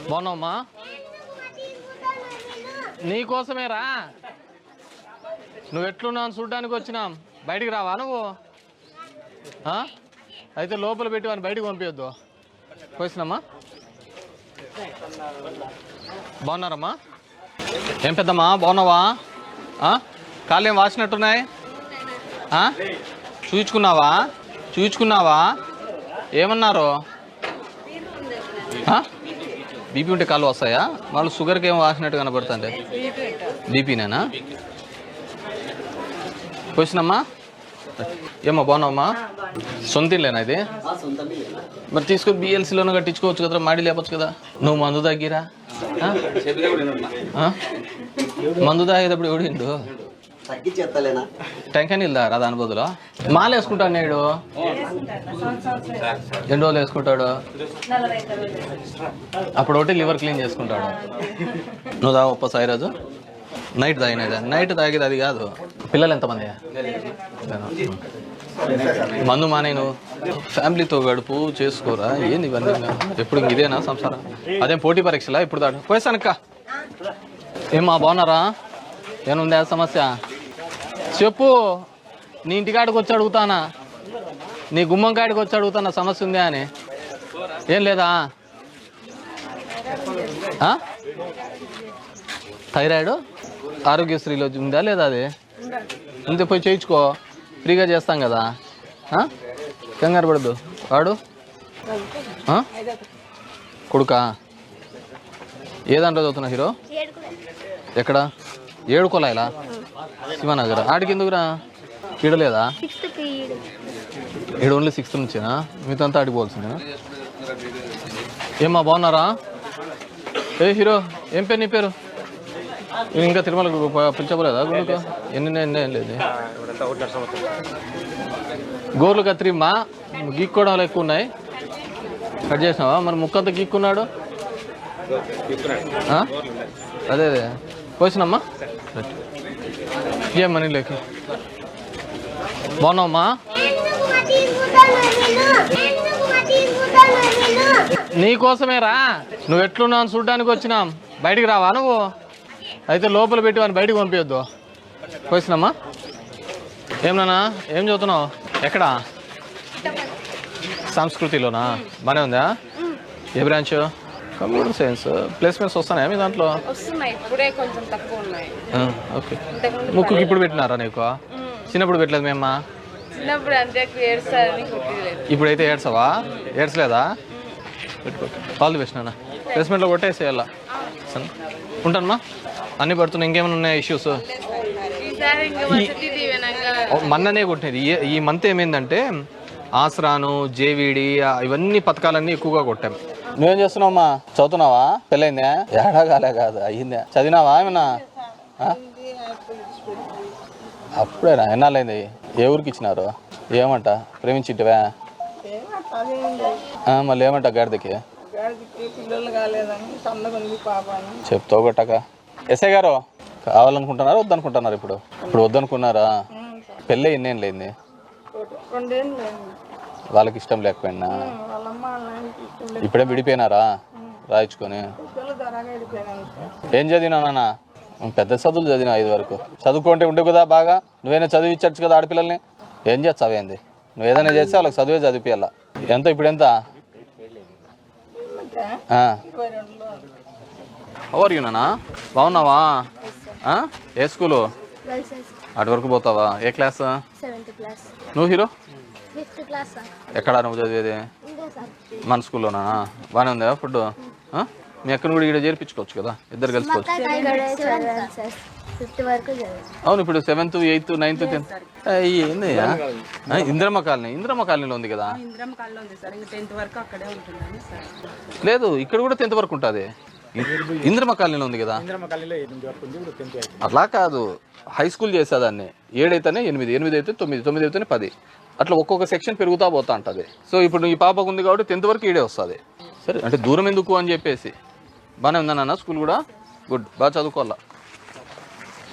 బాగున్నావమ్మా? నీకోసమే రా. నువ్వు ఎట్లున్నావు చూడ్డానికి వచ్చినాం. బయటికి రావా నువ్వు? అయితే లోపల పెట్టి వాడిని బయటికి పంపించొద్దు. పోయిస్తున్నామ్మా? బాగున్నారమ్మా? ఏం పెద్దమ్మా బాగున్నావా? కాళ్ళు ఏం వాసినట్టున్నాయి? చూయించుకున్నావా? ఏమన్నారు? బీపీ ఉంటే కాళ్ళు వస్తాయా? వాళ్ళు షుగర్కి ఏమో వాసినట్టు కనబడుతుంది. బీపీనేనా? పోసినమ్మా? ఏమో బాగున్నావమ్మా? సొంత ఇల్లేనా ఇది? మరి తీసుకొని బిఎల్సీలోనే కట్టించుకోవచ్చు కదా, మాడి లేపచ్చు కదా. నువ్వు మందు తగ్గిరా? మందు తాగేటప్పుడు ఎవడిండు? టెంకాయ నీళ్ళు తాగరా దాని బదులు? మాల వేసుకుంటాడు నేడు. ఎన్ని రోజులు వేసుకుంటాడు? అప్పుడు ఒకటి లివర్ క్లీన్ చేసుకుంటాడు. నువ్వు తాగు ఒప్ప సాయిరాజు. నైట్ తాగినది, నైట్ తాగేది అది కాదు. పిల్లలు ఎంతమంది? మందు మానే. నువ్వు ఫ్యామిలీతో గడుపు, చేసుకోరా. ఏంది ఇవన్నీ? ఎప్పుడు ఇదేనా సంసారం? అదేం పోటీ పరీక్షలా? ఇప్పుడు దాడు పోయేసానక్క. ఏమా బాగున్నారా? ఏముంది ఆ సమస్య? చెప్పు. నీ ఇంటికాడికి వచ్చి అడుగుతానా, నీ గుమ్మం కాడికి వచ్చి అడుగుతానా సమస్య ఉందా అని. ఏం లేదా? థైరాయిడ్ ఆరోగ్యశ్రీలో ఉందా లేదా? అది ఉంటే పోయి చేయించుకో, ఫ్రీగా చేస్తాం కదా. కంగారు పడద్దు. వాడు కొడుకా? ఏ దాంట్లో చదువుతున్నా హీరో? ఎక్కడ? ఏడుకోలేలా? శివనగర్. ఆడికి ఎందుకురా? ఈడలేదా? ఈడ ఓన్లీ 6th నుంచేనా? మీతో అంతా ఆడిపోవాల్సిందేనా? ఏమ్మా బాగున్నారా? ఏ హీరో ఏం పేరు నీ పేరు? ఇంకా తిరుమలకు పిలిచపోలేదా గుళ్ళకు? ఎన్ని లేదు. గోర్లు కత్తిరిమ్మా, గీక్కోవడాలు ఎక్కువ ఉన్నాయి. కట్ చేసినావా? మరి ముక్కంతా గీక్కున్నాడు. అదే పోసినమ్మా. ఏం మనీ లేక బాగున్నావమ్మా? నీకోసమే రా. నువ్వు ఎట్లున్నావు చూడ్డానికి వచ్చినాం. బయటికి రావా నువ్వు? అయితే లోపల పెట్టి వాడిని బయటికి పంపించొద్దు. పోసినమ్మా? ఏమన్నా ఏం చదువుతున్నావు? ఎక్కడా? సంస్కృతిలోనా? బాగానే ఉందా? ఏ బ్రాంచ్? Computer science. ప్లేస్మెంట్స్ వస్తున్నాయా మీ దాంట్లో? ఓకే. ముక్కుకి ఇప్పుడు పెట్టినారా నీకు? చిన్నప్పుడు పెట్టలేదు మేమ్మా? ఇప్పుడైతే ఏడ్సవా? ఏడ్చలేదా? పెట్టుకో. కాల్ వేసినా ప్లేస్మెంట్లో కొట్టేసేయాల. ఉంటానమ్మా. అన్నీ పడుతున్నాయి. ఇంకేమైనా ఉన్నాయి ఇష్యూస్? మొన్ననే కొట్టినది. ఈ మంత్ ఏమైందంటే ఆసరాను, జేవిడి ఇవన్నీ పథకాలన్నీ ఎక్కువగా కొట్టాం. నువ్వేం చేస్తున్నావమ్మా? చదువుతున్నావా? పెళ్ళైందా? ఏడాగాలే కాదు, అయ్యిందా? చదివినావా ఏమన్నా? అప్పుడేనా? ఎన్నాళ్ళైంది? ఏ ఊరికి ఇచ్చినారు? ఏమంట? ప్రేమించింటివా? మళ్ళీ ఏమంట గాడిదకి? చెప్తావు గట్టక. ఎస్ఐ గారు కావాలనుకుంటున్నారా వద్దనుకుంటున్నారు? ఇప్పుడు వద్దనుకున్నారా? పెళ్ళి ఎన్నేళ్ళు అయింది? వాళ్ళకి ఇష్టం లేకపోయినా ఇప్పుడే విడిపోయినారా రాయించుకొని? ఏం చదివినా నాన్న? పెద్ద చదువులు చదివినా 5 వరకు. చదువుకుంటే ఉండే కదా బాగా. నువ్వేనా చదివించచ్చు కదా ఆడపిల్లల్ని. ఏం చేస్తావు? ఏంది? నువ్వు ఏదైనా చేస్తే వాళ్ళకి చదివే చదివిపియాల. ఎంత ఇప్పుడు? ఎంత? ఎవరు నాన్న? బాగున్నావా? ఏ స్కూలు? అటు వరకు పోతావా? ఏ క్లాస్? నువ్వు హీరో? ఎక్కడా నువ్వు చదివేది? మన స్కూల్లోనా? బాగానే ఉందా ఫుడ్? మీ అక్కను కూడా ఇక్కడ చేర్పించుకోవచ్చు కదా, ఇద్దరు కలిసిపోవచ్చు. అవును, ఇప్పుడు 7th, 8th, 9th, 10th. ఏందయ్యా? ఇందిరమ్మ కాలనీలో ఉంది కదా? లేదు, ఇక్కడ కూడా 10th వరకు ఉంటుంది. ఇందిరమ్మ కాలనీలో ఉంది కదా? అట్లా కాదు, హై స్కూల్ చేసేదాన్ని. 7 అయితేనే 8, 8 అయితే 9, 9 అయితేనే 10. అట్లా ఒక్కొక్క సెక్షన్ పెరుగుతా పోతా ఉంటుంది. సో ఇప్పుడు ఈ పాపకు ఉంది కాబట్టి 10th వరకు ఈడే వస్తుంది. సరే అంటే దూరం ఎందుకు అని చెప్పేసి. బాగానే ఉందా నాన్న స్కూల్ కూడా? గుడ్, బాగా చదువుకోవాలా.